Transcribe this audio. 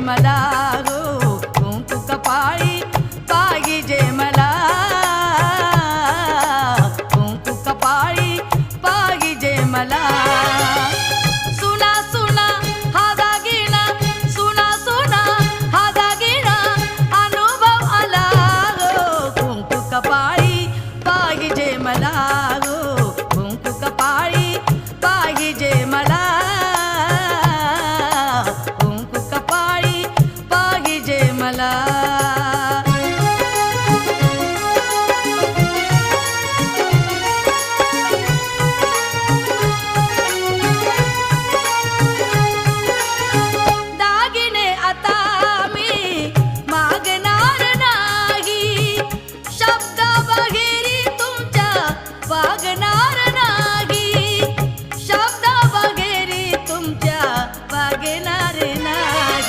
मला हो कुंकू कपाळी पाहिजे मला कुंकू कपाळी पाहिजे मला सुना सुना हा दागिना सुना सुना हा दागिना अनुभव आला हो कुंकू कपाळी पाहिजे मला हो कुंकू कपाळी पाहिजे मला कुंकू कपाळी पाहिजे मला